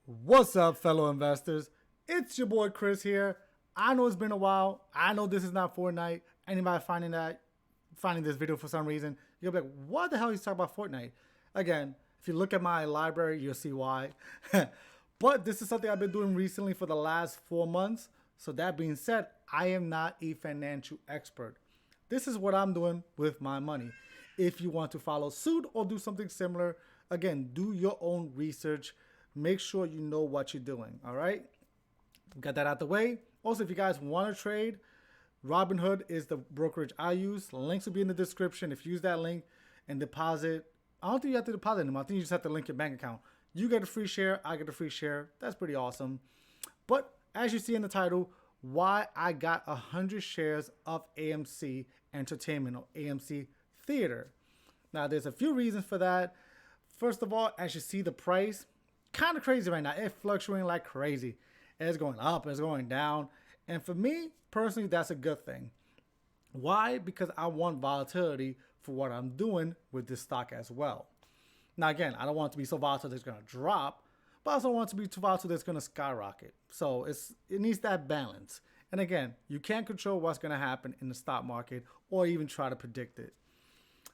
What's up, fellow investors? It's your boy Chris here. I know it's been a while. I know this is not Fortnite. Anybody finding this video for some reason, you'll be like, what the hell is he talking about Fortnite? Again, if you look at my library, you'll see why. But this is something I've been doing recently for the last 4 months. So that being said, I am not a financial expert. This is what I'm doing with my money. If you want to follow suit or do something similar, again, do your own research. Make sure you know what you're doing, all right? Got that out the way. Also, if you guys want to trade, Robinhood is the brokerage I use. Links will be in the description. If you use that link and deposit, I don't think you have to deposit anymore. I think you just have to link your bank account. You get a free share, I get a free share. That's pretty awesome. But as you see in the title, why I got 100 shares of AMC Entertainment or AMC Theater. Now, there's a few reasons for that. First of all, as you see the price, kind of crazy right now. It's fluctuating like crazy. It's going up, it's going down. And for me, personally, that's a good thing. Why? Because I want volatility for what I'm doing with this stock as well. Now, again, I don't want it to be so volatile that it's going to drop, but I also want it to be too volatile that it's going to skyrocket. So it needs that balance. And again, you can't control what's going to happen in the stock market or even try to predict it.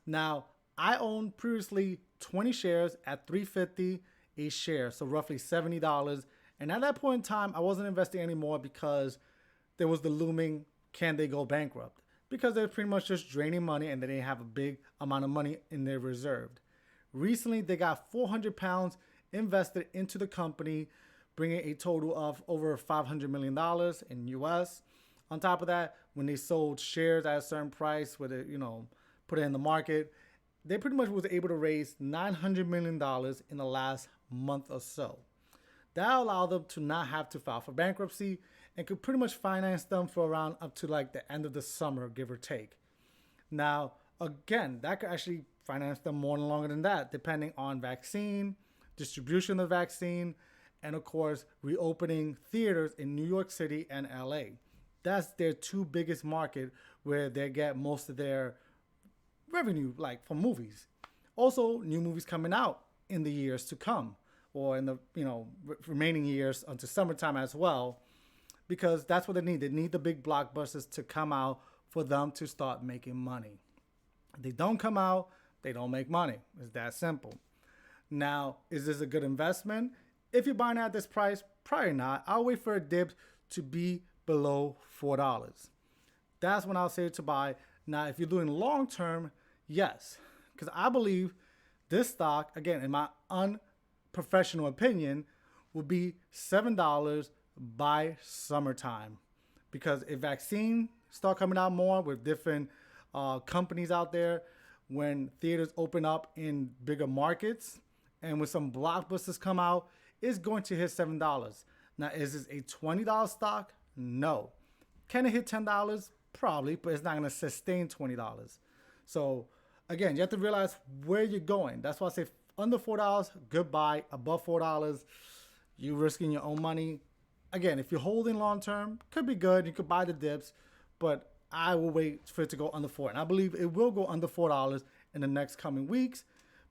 Now, I owned previously 20 shares at $3.50 a share, so roughly $70. And at that point in time, I wasn't investing anymore because there was the looming, can they go bankrupt? Because they're pretty much just draining money and they didn't have a big amount of money in their reserve. Recently, they got 400 pounds invested into the company, bringing a total of over $500 million in US. On top of that, when they sold shares at a certain price, where they, put it in the market, they pretty much was able to raise $900 million in the last month or so. That allowed them to not have to file for bankruptcy and could pretty much finance them for around up to like the end of the summer, give or take. Now, again, that could actually finance them more and longer than that, depending on vaccine, distribution of the vaccine, and of course, reopening theaters in New York City and LA. That's their two biggest market where they get most of their revenue, like from movies. Also, new movies coming out in the years to come, or in the remaining years until summertime as well, because that's what they need. They need the big blockbusters to come out for them to start making money. If they don't come out, they don't make money. It's that simple. Now, is this a good investment? If you're buying at this price, probably not. I'll wait for a dip to be below $4. That's when I'll say to buy. Now, if you're doing long term, yes, because I believe this stock, again, in my unprofessional opinion, will be $7 by summertime. Because if vaccines start coming out more with different companies out there, when theaters open up in bigger markets, and when some blockbusters come out, it's going to hit $7. Now, is this a $20 stock? No. Can it hit $10? Probably, but it's not going to sustain $20. So, again, you have to realize where you're going. That's why I say under $4, goodbye. Above $4, you're risking your own money. Again, if you're holding long term, could be good. You could buy the dips, but I will wait for it to go under $4. And I believe it will go under $4 in the next coming weeks.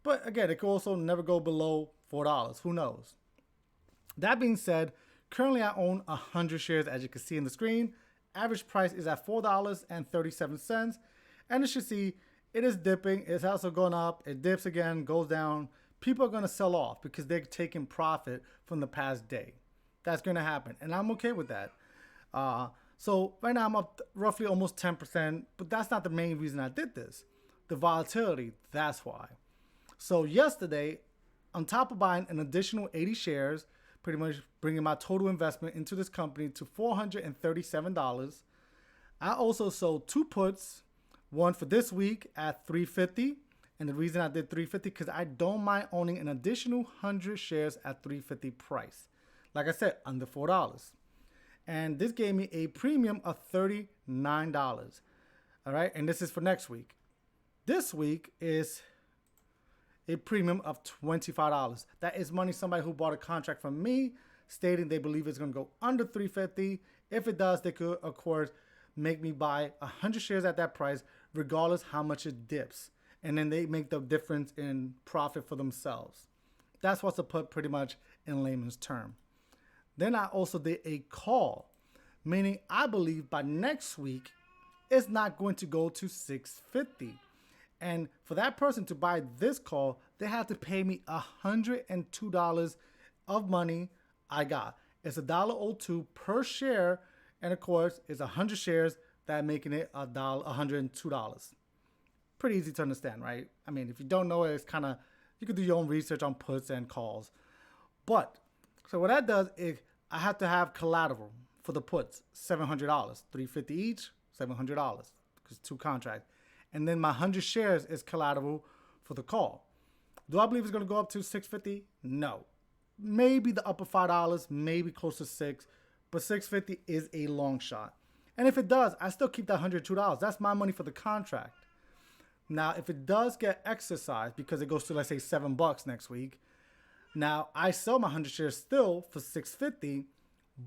But again, it could also never go below $4. Who knows? That being said, currently I own 100 shares, as you can see in the screen. Average price is at $4.37. And as you see, it is dipping. It's also going up. It dips again, goes down. People are going to sell off because they're taking profit from the past day. That's going to happen. And I'm okay with that. So right now I'm up roughly almost 10%. But that's not the main reason I did this. The volatility, that's why. So yesterday, on top of buying an additional 80 shares, pretty much bringing my total investment into this company to $437. I also sold two puts, one for this week at $3.50. And the reason I did $3.50 because I don't mind owning an additional 100 shares at $3.50 price. Like I said, under $4. And this gave me a premium of $39. All right, and this is for next week. This week is a premium of $25. That is money somebody who bought a contract from me stating they believe it's going to go under $3.50. If it does, they could, of course, make me buy 100 shares at that price, regardless how much it dips. And then they make the difference in profit for themselves. That's what's a put pretty much in layman's term. Then I also did a call, meaning I believe by next week it's not going to go to 650. And for that person to buy this call, they have to pay me $102 of money I got. It's $1.02 per share, and of course, it's 100 shares that making it $102. Pretty easy to understand, right? I mean, if you don't know it, it's kind of, you can do your own research on puts and calls. But, so what that does is I have to have collateral for the puts, $700, $350 each, $700, because 2 contracts. And then my 100 shares is collateral for the call. Do I believe it's going to go up to 650? No. Maybe the upper $5, maybe close to 6, but 650 is a long shot. And if it does, I still keep that $102. That's my money for the contract. Now, if it does get exercised because it goes to, let's say, $7 next week, now I sell my 100 shares still for 650,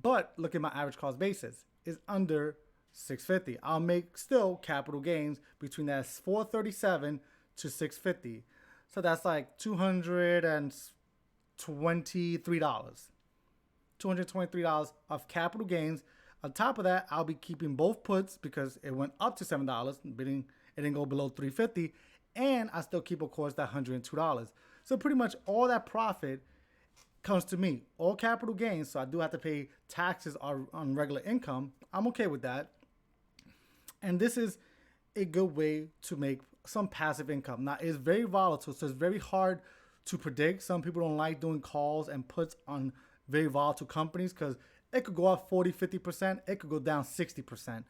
but look at my average cost basis is under 650. I'll make still capital gains between that 437 to 650. So that's like $223. $223 of capital gains. On top of that, I'll be keeping both puts because it went up to $7, bidding it didn't go below 350, and I still keep, of course, that $102. So pretty much all that profit comes to me, all capital gains. So I do have to pay taxes on regular income. I'm okay with that. And this is a good way to make some passive income. Now, it's very volatile, so it's very hard to predict. Some people don't like doing calls and puts on very volatile companies because it could go up 40, 50%. It could go down 60%.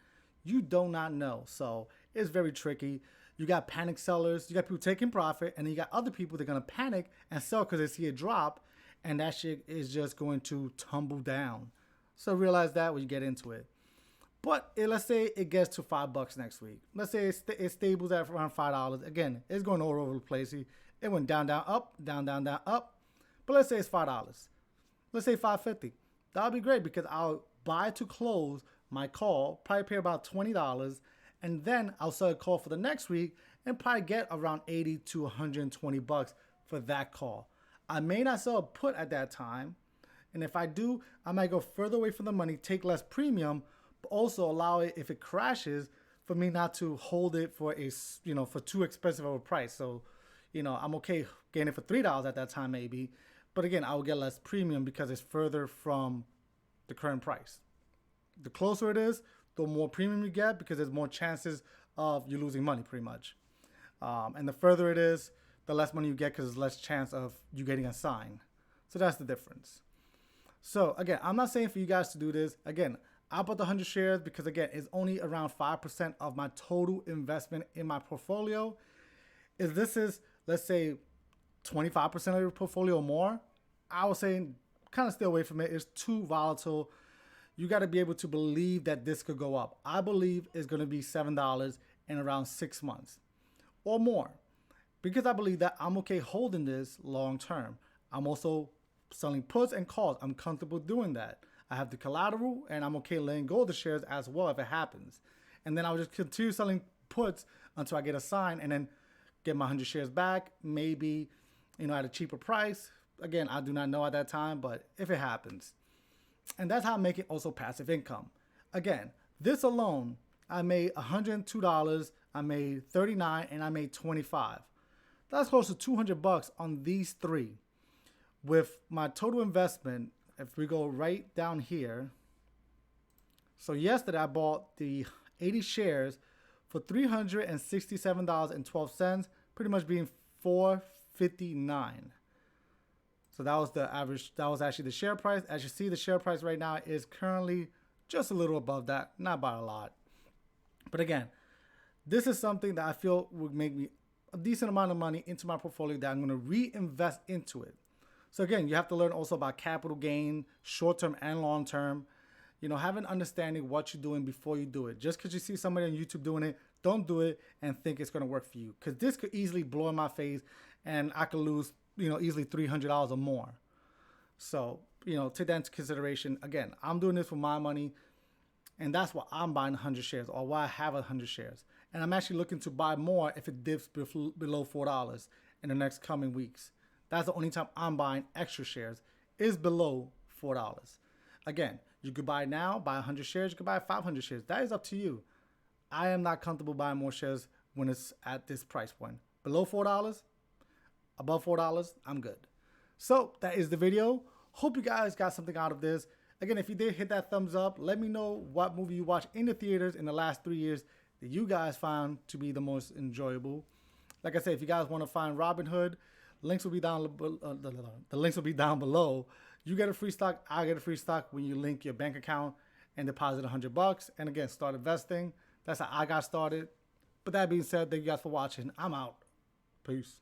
You do not know. So it's very tricky. You got panic sellers. You got people taking profit. And then you got other people that are going to panic and sell because they see a drop. And that shit is just going to tumble down. So realize that when you get into it. But let's say it gets to $5 next week. Let's say it stables at around $5. Again, it's going all over the place. It went down, down, up, down, down, down, up. But let's say it's $5. Let's say $5.50. That'll be great because I'll buy to close my call, probably pay about $20, and then I'll sell a call for the next week and probably get around $80 to $120 for that call. I may not sell a put at that time, and if I do, I might go further away from the money, take less premium, but also allow it, if it crashes, for me not to hold it for for too expensive of a price. So, I'm okay getting it for $3 at that time maybe, but again, I will get less premium because it's further from the current price. The closer it is, the more premium you get because there's more chances of you losing money pretty much. And the further it is, the less money you get because there's less chance of you getting a sign. So that's the difference. So again, I'm not saying for you guys to do this. Again, I bought the 100 shares because again, it's only around 5% of my total investment in my portfolio. If this is, let's say, 25% of your portfolio or more, I would say kind of stay away from it. It's too volatile. You got to be able to believe that this could go up. I believe it's going to be $7 in around 6 months or more because I believe that I'm okay holding this long term. I'm also selling puts and calls. I'm comfortable doing that. I have the collateral and I'm okay letting go of the shares as well if it happens. And then I'll just continue selling puts until I get a sign and then get my 100 shares back, maybe, at a cheaper price. Again, I do not know at that time, but if it happens. And that's how I make it also passive income. Again, this alone, I made $102, I made $39, and I made $25. That's close to $200 on these 3. With my total investment, if we go right down here. So yesterday I bought the 80 shares for $367.12, pretty much being $4.59. So that was the average. That was actually the share price. As you see, the share price right now is currently just a little above that, not by a lot. But again, this is something that I feel would make me a decent amount of money into my portfolio that I'm going to reinvest into it. So again, you have to learn also about capital gain, short-term and long-term. Have an understanding what you're doing before you do it. Just because you see somebody on YouTube doing it, don't do it and think it's going to work for you. Because this could easily blow in my face and I could lose easily $300 or more. So, take that into consideration. Again, I'm doing this for my money, and that's why I'm buying 100 shares or why I have 100 shares. And I'm actually looking to buy more if it dips below $4 in the next coming weeks. That's the only time I'm buying extra shares is below $4. Again, you could buy now, buy 100 shares. You could buy 500 shares. That is up to you. I am not comfortable buying more shares when it's at this price point. Below $4, above $4, I'm good. So that is the video. Hope you guys got something out of this. Again, if you did, hit that thumbs up. Let me know what movie you watched in the theaters in the last 3 years that you guys found to be the most enjoyable. Like I said, if you guys want to find Robinhood, links will be down. The links will be down below. You get a free stock. I get a free stock when you link your bank account and deposit $100. And again, start investing. That's how I got started. But that being said, thank you guys for watching. I'm out. Peace.